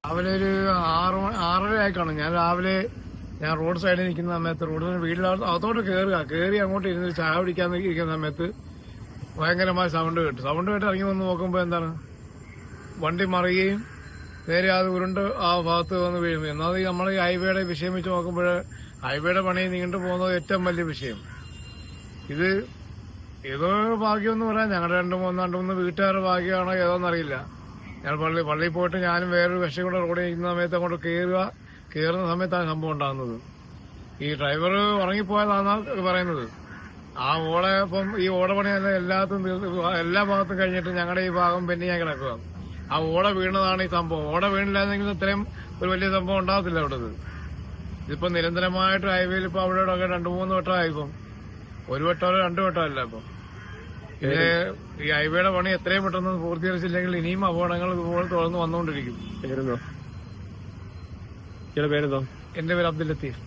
രാവിലെ ഒരു 6:30 ആയിക്കാണും. ഞാൻ റോഡ് സൈഡിൽ നിൽക്കുന്ന സമയത്ത് റോഡിന് വീട്ടിലകത്തോട്ട് കയറി അങ്ങോട്ട് ഇരുന്ന് ചായ പിടിക്കാൻ ഇരിക്കുന്ന സമയത്ത് ഭയങ്കരമായ സൗണ്ട് കേട്ട് ഇറങ്ങി വന്ന് നോക്കുമ്പോൾ എന്താണ് വണ്ടി മറിയുകയും നേരെ അത് ഉരുണ്ട് ആ ഭാഗത്ത് വന്ന് വീഴും. എന്നാൽ നമ്മൾ ഈ ഹൈവേയുടെ വിഷയം വെച്ച് നോക്കുമ്പോൾ ഹൈവേയുടെ പണി നീണ്ടു പോകുന്നത് ഏറ്റവും വലിയ വിഷയം. ഇത് ഏതോ ഭാഗ്യമെന്ന് പറയാം. ഞങ്ങളുടെ രണ്ട് മൂന്ന് വീട്ടുകാരുടെ ഭാഗ്യമാണോ ഏതോന്നറിയില്ല. ഞാൻ പള്ളിയിൽ പോയിട്ട് ഞാനും വേറൊരു കക്ഷി കൂടെ റോഡിൽ നിൽക്കുന്ന സമയത്ത് അങ്ങോട്ട് കയറുന്ന സമയത്താണ് സംഭവം ഉണ്ടാകുന്നത്. ഈ ഡ്രൈവർ ഉറങ്ങിപ്പോയതാണെന്നാണ് പറയുന്നത്. ആ ഇപ്പം ഈ ഓടപണി എല്ലാ ഭാഗത്തും കഴിഞ്ഞിട്ട് ഞങ്ങളുടെ ഈ ഭാഗം പെൻഡിങ് കിടക്കുക. ആ വീണതാണ് ഈ സംഭവം. വീണില്ലായിരുന്നെങ്കിൽ ഇത്രയും ഒരു വലിയ സംഭവം ഉണ്ടാകത്തില്ല അവിടെ. ഇതിപ്പോ നിരന്തരമായിട്ട് ഹൈവേയിൽ ഇപ്പൊ അവിടെ 2-3 വട്ടമായിപ്പം. ഒരു വട്ടമോ 2 വട്ടമല്ല. ഇപ്പം ഈ ഹൈവേയുടെ പണി എത്രയും പെട്ടെന്ന് പൂർത്തീകരിച്ചില്ലെങ്കിൽ ഇനിയും അപകടങ്ങൾ ഇതുപോലെ തുടർന്ന് വന്നുകൊണ്ടിരിക്കും. പേരെന്തോ? എന്റെ പേര് അബ്ദുൽ ലത്തീഫ്.